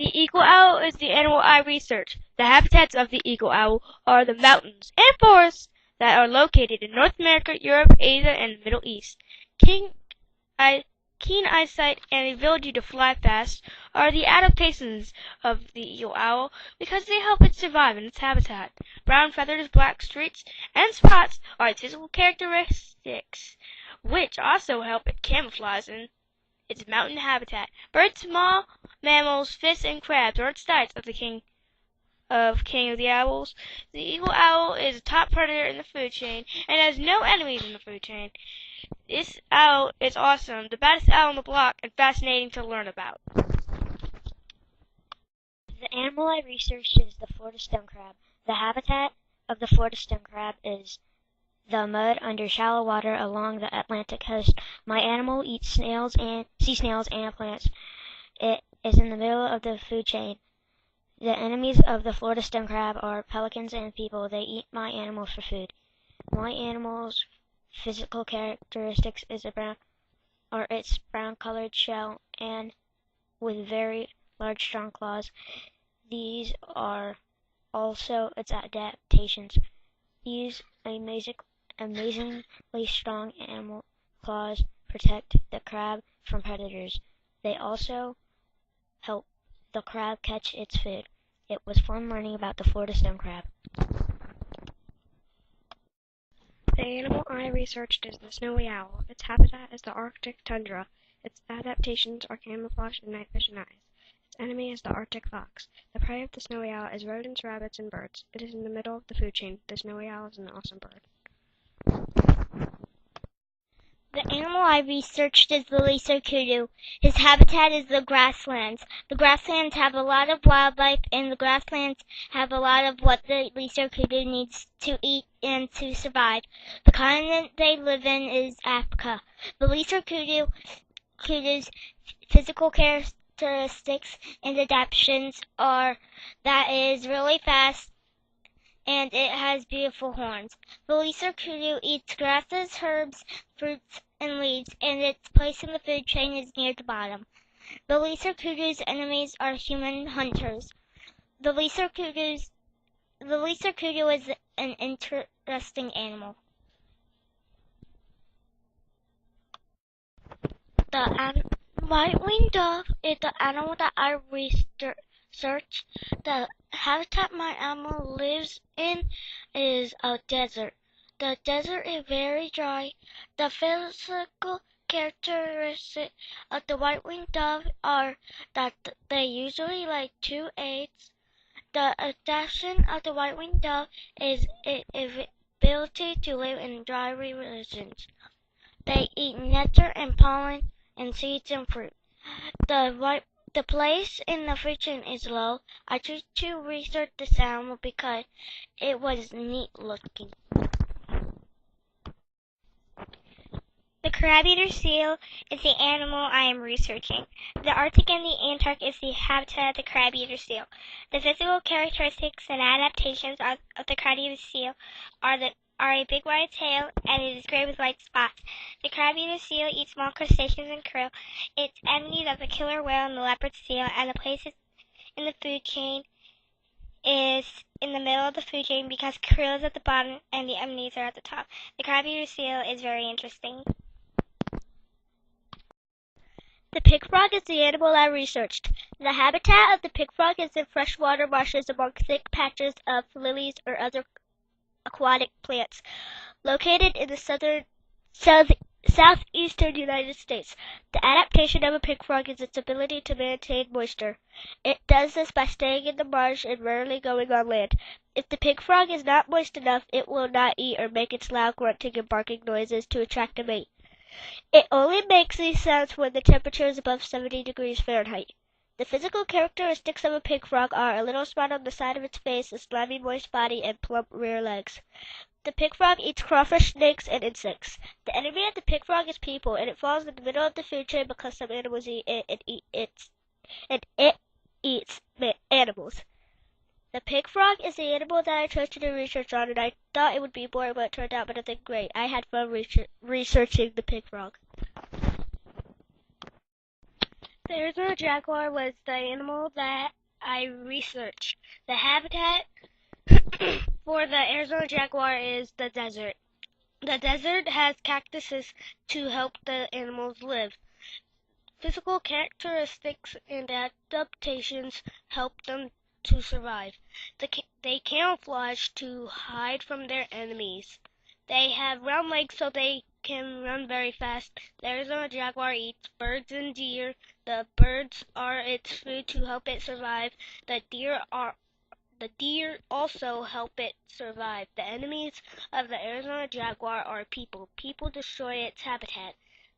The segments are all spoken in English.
The eagle owl is the animal I researched. The habitats of the eagle owl are the mountains and forests that are located in North America, Europe, Asia, and the Middle East. Keen eyesight and ability to fly fast are the adaptations of the eagle owl because they help it survive in its habitat. Brown feathers, black streaks, and spots are its physical characteristics, which also help it camouflage in its mountain habitat. Birds, small mammals, fish, and crabs are its diets of the king of the owls. The eagle owl is a top predator in the food chain and has no enemies in the food chain. This owl is awesome, the baddest owl on the block, and fascinating to learn about. The animal I researched is the Florida stone crab. The habitat of the Florida stone crab is the mud under shallow water along the Atlantic coast. My animal eats sea snails and plants. It is in the middle of the food chain. The enemies of the Florida stone crab are pelicans and people. They eat my animals for food. My animal's physical characteristics is its brown-colored shell and with very large, strong claws. These are also its adaptations. These amazingly strong animal claws protect the crab from predators. They also help the crab catch its food. It was fun learning about the Florida stone crab. The animal I researched is the snowy owl. Its habitat is the Arctic tundra. Its adaptations are camouflage and night vision eyes. Its enemy is the Arctic fox. The prey of the snowy owl is rodents, rabbits, and birds. It is in the middle of the food chain. The snowy owl is an awesome bird. The animal I researched is the Lisa kudu. His habitat is the grasslands. The grasslands have a lot of wildlife, and the grasslands have a lot of what the Lisa kudu needs to eat and to survive. The continent they live in is Africa. The Lisa kudu's physical characteristics and adaptations are that it is really fast and it has beautiful horns. The Lisa kudu eats grasses, herbs, fruits, and leaves, and its place in the food chain is near the bottom. The Lisa kudu's enemies are human hunters. The Lisa kudu is an interesting animal. The white-winged dove is the animal that I researched. The habitat my animal lives in is a desert. The desert is very dry. The physical characteristics of the white-winged dove are that they usually lay 2 eggs. The adaptation of the white-winged dove is its ability to live in dry regions. They eat nectar and pollen and seeds and fruit. The place in the food chain is low. I chose to research this animal because it was neat looking. The crab-eater seal is the animal I am researching. The Arctic and the Antarctic is the habitat of the crab-eater seal. The physical characteristics and adaptations of the crab-eater seal are a big wide tail, and it is gray with white spots. The crab-eater seal eats small crustaceans and krill. Its enemies are the killer whale and the leopard seal, and the places in the food chain is in the middle of the food chain because krill is at the bottom and the enemies are at the top. The crab-eater seal is very interesting. The pig frog is the animal I researched. The habitat of the pig frog is in freshwater marshes among thick patches of lilies or other aquatic plants, located in the southeastern United States. The adaptation of a pig frog is its ability to maintain moisture. It does this by staying in the marsh and rarely going on land. If the pig frog is not moist enough, it will not eat or make its loud grunting and barking noises to attract a mate. It only makes these sounds when the temperature is above 70 degrees Fahrenheit. The physical characteristics of a pig frog are a little spot on the side of its face, a slimy, moist body, and plump rear legs. The pig frog eats crawfish, snakes, and insects. The enemy of the pig frog is people, and it falls in the middle of the food chain because some animals eat it, and it eats animals. The pig frog is the animal that I chose to do research on, and I thought it would be boring, but it turned out better than great. I had fun researching the pig frog. The Arizona jaguar was the animal that I researched. The habitat for the Arizona jaguar is the desert. The desert has cactuses to help the animals live. Physical characteristics and adaptations help them to survive. They camouflage to hide from their enemies. They have round legs so they can run very fast. The Arizona jaguar eats birds and deer. The birds are its food to help it survive. The deer also help it survive. The enemies of the Arizona jaguar are people. People destroy its habitat.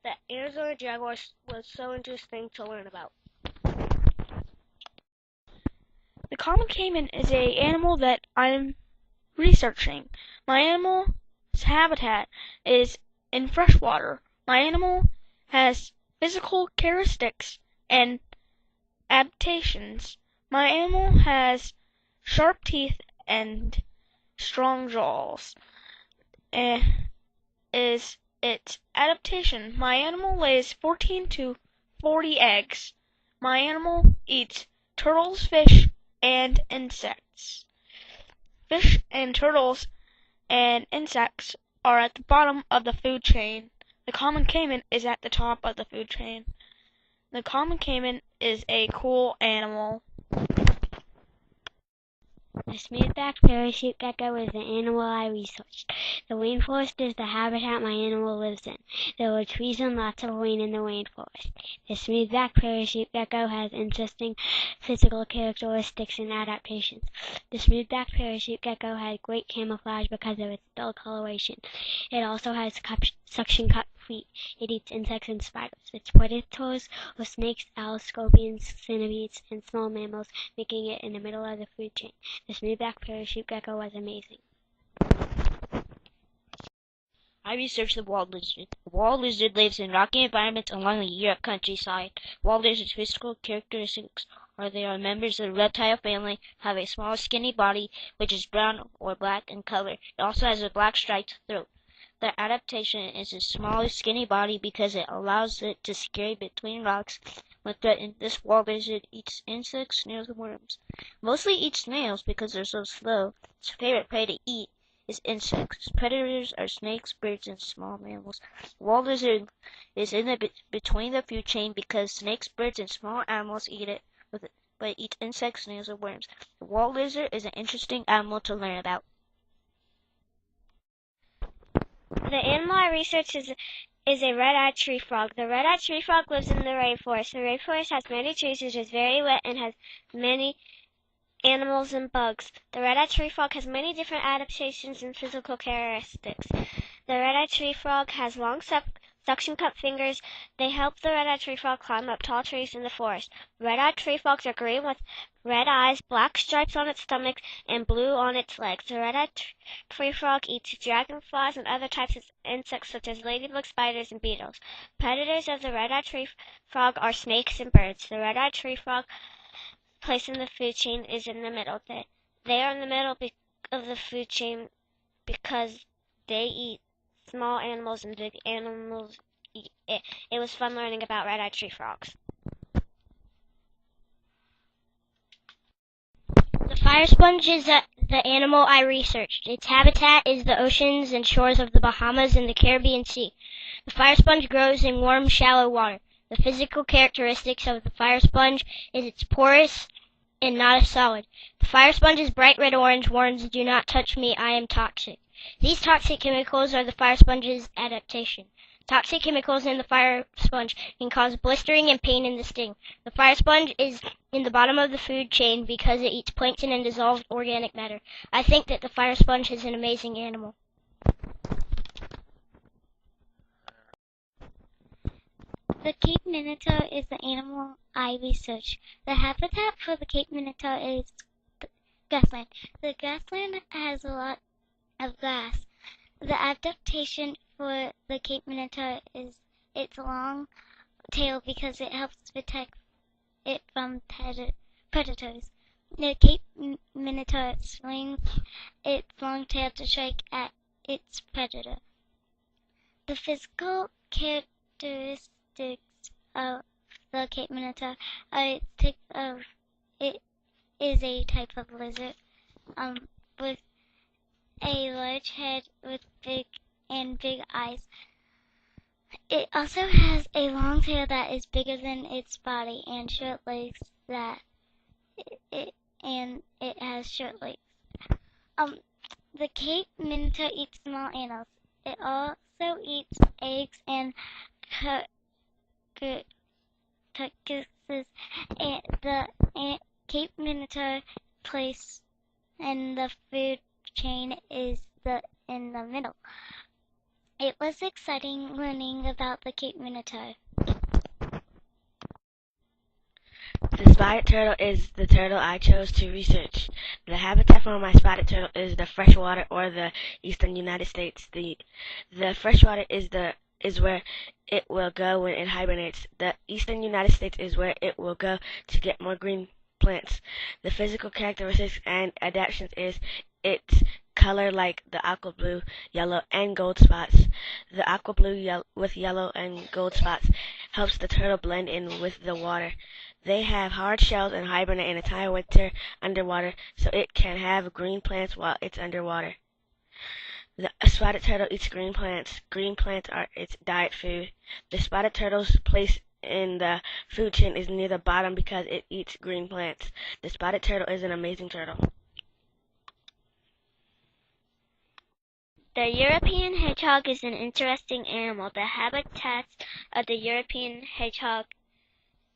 The Arizona jaguar was so interesting to learn about. The common caiman is a animal that I'm researching. My animal's habitat is in freshwater. My animal has physical characteristics and adaptations. My animal has sharp teeth and strong jaws. Is its adaptation. My animal lays 14 to 40 eggs. My animal eats turtles, fish, and insects. Fish and turtles and insects are at the bottom of the food chain. The common caiman is at the top of the food chain. The common caiman is a cool animal. The smoothback parachute gecko is the animal I researched. The rainforest is the habitat my animal lives in. There are trees and lots of rain in the rainforest. The smoothback parachute gecko has interesting physical characteristics and adaptations. The smoothback parachute gecko has great camouflage because of its dull coloration. It also has suction cup feet. It eats insects and spiders. Its predators are snakes, owls, scorpions, centipedes, and small mammals, making it in the middle of the food chain. The smoothback parachute gecko was amazing. I researched the wall lizard. The wall lizard lives in rocky environments along the Europe countryside. Wall lizard's physical characteristics are they are members of the reptile family, have a small skinny body which is brown or black in color. It also has a black striped throat. Their adaptation is a small skinny body because it allows it to scurry between rocks when threatened. This wall lizard eats insects, snails, and worms. Mostly eats snails because they're so slow. Its favorite prey to eat is insects. Predators are snakes, birds, and small mammals. The wall lizard is in the between the food chain because snakes, birds, and small animals eat it, but it eats insects, snails, and worms. The wall lizard is an interesting animal to learn about. The animal I researched is a red-eyed tree frog. The red-eyed tree frog lives in the rainforest. The rainforest has many trees, which is very wet and has many animals and bugs. The red-eyed tree frog has many different adaptations and physical characteristics. The red-eyed tree frog has long suction cup fingers. They help the red-eyed tree frog climb up tall trees in the forest. Red-eyed tree frogs are green with red eyes, black stripes on its stomach, and blue on its legs. The red-eyed tree frog eats dragonflies and other types of insects such as ladybugs, spiders, and beetles. Predators of the red-eyed tree frog are snakes and birds. The red-eyed tree frog place in the food chain is in the middle. They are in the middle of the food chain because they eat small animals and big animals eat it. It was fun learning about red-eyed tree frogs. The fire sponge is the animal I researched. Its habitat is the oceans and shores of the Bahamas and the Caribbean Sea. The fire sponge grows in warm, shallow water. The physical characteristics of the fire sponge is it's porous and not a solid. The fire sponge is bright red orange, warns, "Do not touch me, I am toxic." These toxic chemicals are the fire sponge's adaptation. Toxic chemicals in the fire sponge can cause blistering and pain in the sting. The fire sponge is in the bottom of the food chain because it eats plankton and dissolved organic matter. I think that the fire sponge is an amazing animal. The Cape Minotaur is the animal I researched. The habitat for the Cape Minotaur is grassland. The grassland has a lot of grass. The adaptation for the Cape Minotaur is its long tail because it helps protect it from predators. The Cape Minotaur swings its long tail to strike at its predator. The physical characteristics of the Cape Minotaur. It is a type of lizard with a large head with big eyes. It also has a long tail that is bigger than its body and short legs it has short legs. The Cape Minotaur eats small animals. It also eats eggs and carcasses. And the Cape Minotaur place in the food chain is in the middle. It was exciting learning about the Cape Minotaur. The spotted turtle is the turtle I chose to research. The habitat for my spotted turtle is the freshwater or the eastern United States. The freshwater is where it will go when it hibernates. The eastern United States is where it will go to get more green plants. The physical characteristics and adaptations is its color like the aqua blue, yellow, and gold spots. The aqua blue with yellow and gold spots helps the turtle blend in with the water. They have hard shells and hibernate in entire winter underwater, so it can have green plants while it's underwater. The spotted turtle eats green plants. Green plants are its diet food. The spotted turtle's place in the food chain is near the bottom because it eats green plants. The spotted turtle is an amazing turtle. The European hedgehog is an interesting animal. The habitats of the European hedgehog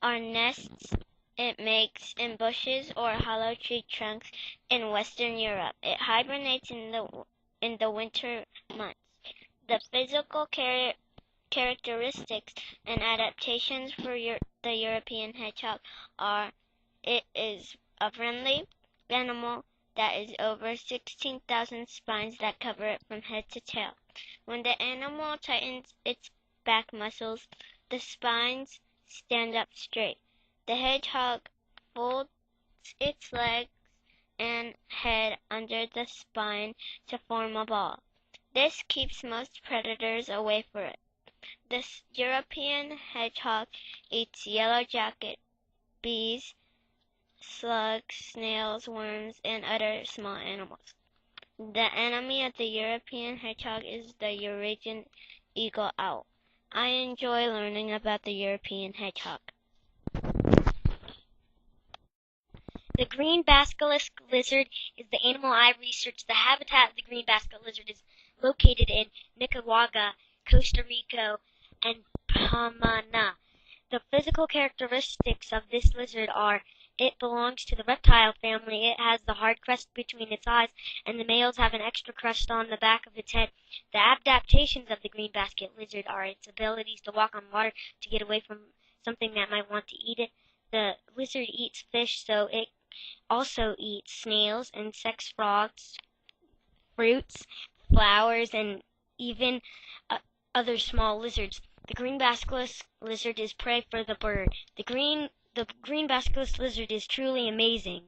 are nests it makes in bushes or hollow tree trunks in Western Europe. It hibernates in the winter months. The physical characteristics and adaptations for the European hedgehog are: it is a friendly animal that is over 16,000 spines that cover it from head to tail. When the animal tightens its back muscles, the spines stand up straight. The hedgehog folds its legs and head under the spine to form a ball. This keeps most predators away from it. This European hedgehog eats yellow jacket, bees, slugs, snails, worms, and other small animals. The enemy of the European hedgehog is the Eurasian eagle owl. I enjoy learning about the European hedgehog. The green basilisk lizard is the animal I researched. The habitat of the green basilisk lizard is located in Nicaragua, Costa Rica, and Panama. The physical characteristics of this lizard are: it belongs to the reptile family. It has the hard crust between its eyes, and the males have an extra crust on the back of its head. The adaptations of the green basket lizard are its abilities to walk on water to get away from something that might want to eat it. The lizard eats fish, so it also eats snails, insects, frogs, fruits, flowers, and even other small lizards. The green basilisk lizard is prey for the bird. The green basilisk lizard is truly amazing.